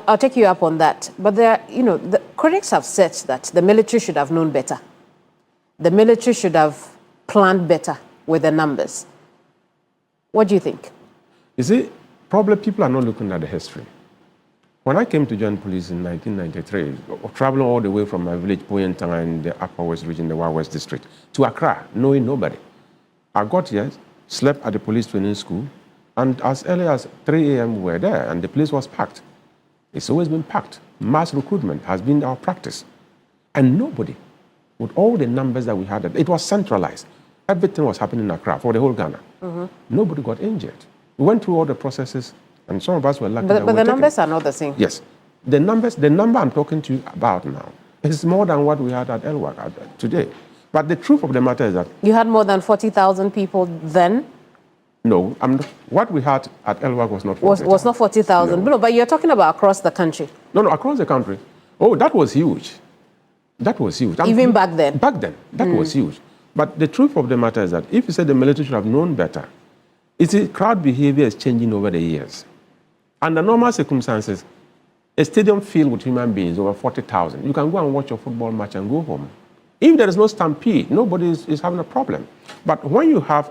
I'll take you up on that. But the critics have said that the military should have known better. The military should have planned better with the numbers. What do you think? You see, probably people are not looking at the history. When I came to join police in 1993, traveling all the way from my village, Poyentang, in the Upper West region, the Wild West district, to Accra, knowing nobody. I got here, slept at the police training school, and as early as 3 a.m. we were there, and the place was packed. It's always been packed. Mass recruitment has been our practice. And nobody, with all the numbers that we had, it was centralized. Everything was happening in Accra for the whole Ghana. Nobody got injured. We went through all the processes, and some of us were lucky. But the numbers are not the same. Yes. The number I'm talking to you about now is more than what we had at Elwak today. But the truth of the matter is that... You had more than 40,000 people then? No, what we had at Elwak was not 40,000. Was not 40,000. No, but you're talking about across the country. No, across the country. Oh, that was huge. That was huge. Even back then? Back then, that was huge. But the truth of the matter is that if you say the military should have known better, you see, crowd behavior is changing over the years. Under normal circumstances, a stadium filled with human beings, over 40,000, you can go and watch a football match and go home. If there is no stampede, nobody is having a problem. But when you have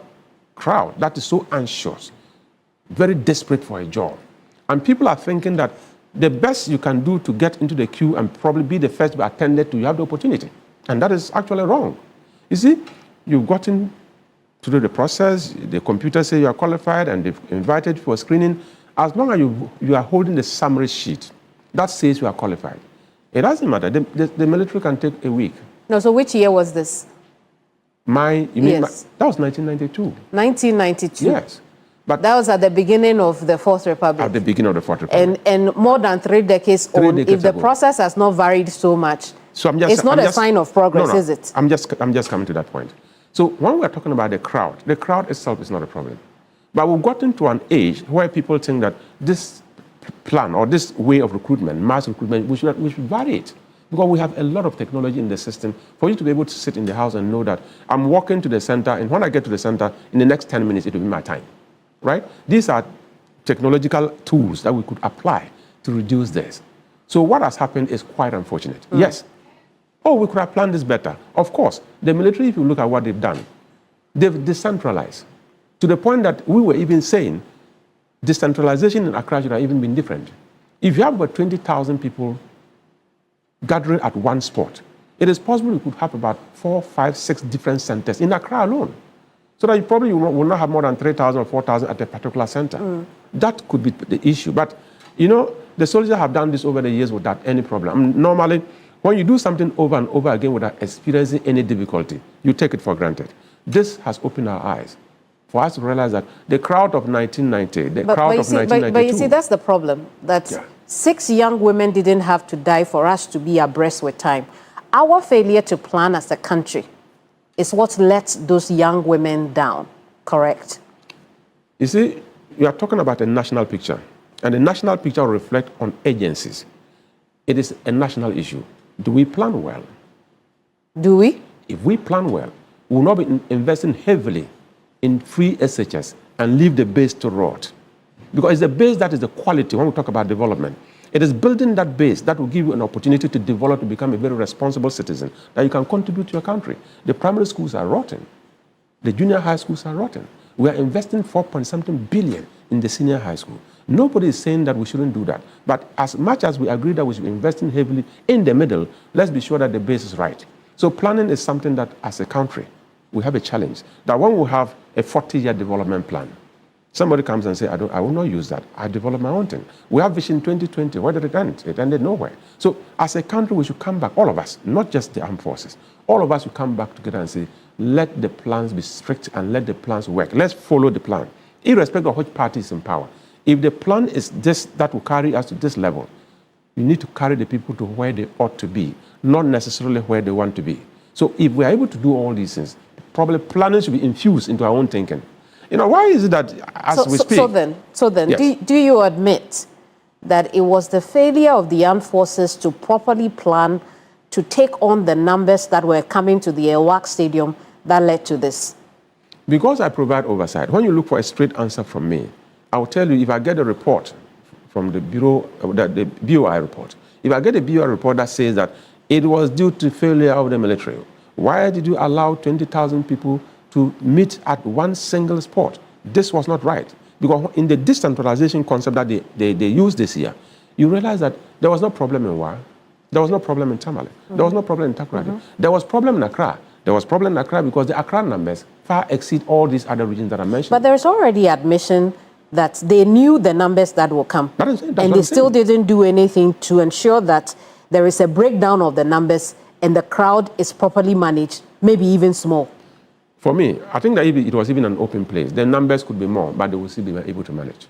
crowd that is so anxious, very desperate for a job, and people are thinking that the best you can do to get into the queue and probably be the first to be attended to, you have the opportunity. And that is actually wrong. You see, you've gotten through the process, the computer says you are qualified, and they've invited you for screening. As long as you are holding the summary sheet that says you are qualified, it doesn't matter. The military can take a week. No, so which year was this? That was 1992. 1992? Yes. But that was at the beginning of the Fourth Republic. At the beginning of the Fourth Republic. And more than 3 decades on, if the process has not varied so much, it's not a sign of progress, is it? I'm just coming to that point. So when we're talking about the crowd itself is not a problem. But we've gotten to an age where people think that this plan or this way of recruitment, mass recruitment, we should vary it. Because we have a lot of technology in the system for you to be able to sit in the house and know that I'm walking to the center, and when I get to the center, in the next 10 minutes, it will be my time. Right? These are technological tools that we could apply to reduce this. So what has happened is quite unfortunate. Yes. Oh, we could have planned this better. Of course. The military, if you look at what they've done, they've decentralized to the point that we were even saying decentralization in Accra should have even been different. If you have about 20,000 people gathering at one spot, it is possible you could have about 4, 5, 6 different centers in Accra alone. So that you probably will not have more than 3,000 or 4,000 at a particular center. That could be the issue. But, you know, the soldiers have done this over the years without any problem. Normally, when you do something over and over again without experiencing any difficulty, you take it for granted. This has opened our eyes for us to realize that the crowd of 1990, crowd of 1992... But you see, that's the problem, that 6 young women didn't have to die for us to be abreast with time. Our failure to plan as a country is what let those young women down, correct? You see, we are talking about a national picture, and the national picture will reflect on agencies. It is a national issue. Do we plan well? Do we? If we plan well, we will not be investing heavily in free SHS and leave the base to rot. Because it's the base that is the quality when we talk about development. It is building that base that will give you an opportunity to develop, to become a very responsible citizen, that you can contribute to your country. The primary schools are rotten. The junior high schools are rotten. We are investing 4-point-something billion in the senior high school. Nobody is saying that we shouldn't do that. But as much as we agree that we should be investing heavily in the middle, let's be sure that the base is right. So planning is something that, as a country, we have a challenge. That when we have a 40-year development plan, somebody comes and says, I will not use that. I develop my own thing. We have Vision 2020. Where did it end? It ended nowhere. So as a country, we should come back, all of us, not just the armed forces. All of us should come back together and say, let the plans be strict and let the plans work. Let's follow the plan, irrespective of which party is in power. If the plan is this, that will carry us to this level, you need to carry the people to where they ought to be, not necessarily where they want to be. So if we are able to do all these things, probably planning should be infused into our own thinking. You know, why is it that as we speak... So then, yes. do you admit that it was the failure of the armed forces to properly plan to take on the numbers that were coming to the Elwak Stadium that led to this? Because I provide oversight. When you look for a straight answer from me, I will tell you, if I get a report from the Bureau, the BOI report, if I get a BOI report that says that it was due to failure of the military, why did you allow 20,000 people to meet at one single spot? This was not right. Because in the decentralization concept that they used this year, you realize that there was no problem in Wa, there was no problem in Tamale, there was no problem in Takoradi. There was problem in Accra. There was problem in Accra because the Accra numbers far exceed all these other regions that I mentioned. But there's already admission that they knew the numbers that will come. That's and they still didn't do anything to ensure that there is a breakdown of the numbers and the crowd is properly managed, maybe even small. For me, I think that if it was even an open place, the numbers could be more, but they will still be able to manage.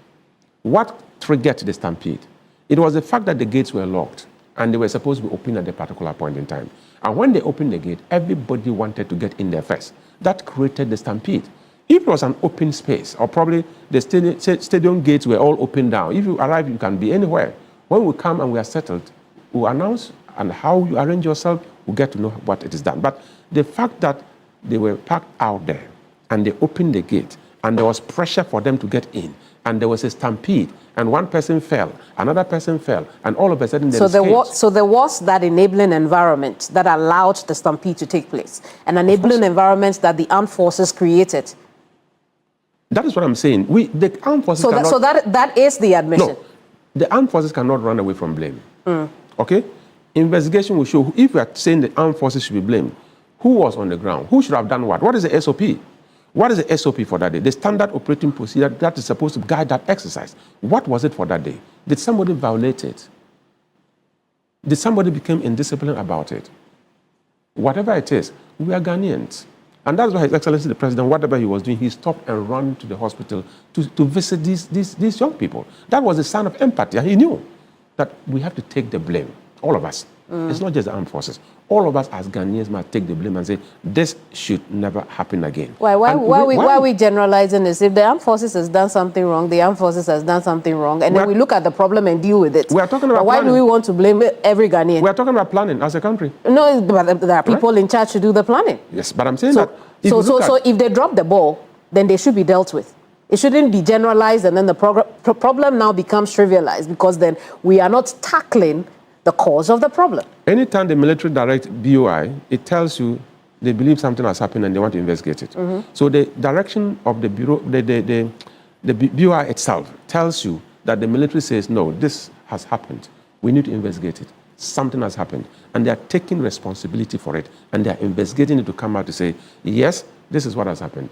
What triggered the stampede? It was the fact that the gates were locked and they were supposed to be open at a particular point in time. And when they opened the gate, everybody wanted to get in there first. That created the stampede. If it was an open space, or probably the stadium gates were all open down, if you arrive, you can be anywhere. When we come and we are settled, we'll announce, and how you arrange yourself, we'll get to know what it is done. But the fact that they were packed out there, and they opened the gate, and there was pressure for them to get in, and there was a stampede, and one person fell, another person fell, and all of a sudden so there was that enabling environment that allowed the stampede to take place, an enabling environment that the armed forces created. That is what I'm saying. The armed forces so that is the admission. No, the armed forces cannot run away from blame. Okay? Investigation will show, if we are saying the armed forces should be blamed, who was on the ground? Who should have done what? What is the SOP? What is the SOP for that day? The standard operating procedure that is supposed to guide that exercise. What was it for that day? Did somebody violate it? Did somebody become indisciplined about it? Whatever it is, we are Ghanaians. And that's why His Excellency the President, whatever he was doing, he stopped and ran to the hospital to visit these young people. That was a sign of empathy. And he knew that we have to take the blame, all of us. It's not just the armed forces. All of us as Ghanaians must take the blame and say, this should never happen again. Why are we generalizing this? If the armed forces has done something wrong, the armed forces has done something wrong, and then we look at the problem and deal with it. We are talking about why do we want to blame every Ghanaian? We are talking about planning as a country. No, but there are people in charge to do the planning. Yes, but I'm saying that... So if they drop the ball, then they should be dealt with. It shouldn't be generalized and then the problem now becomes trivialized because then we are not tackling the cause of the problem. Anytime the military directs BOI, it tells you they believe something has happened and they want to investigate it. So the direction of the bureau, the BOI itself tells you that the military says, no, this has happened. We need to investigate it. Something has happened. And they are taking responsibility for it. And they are investigating it to come out to say, yes, this is what has happened.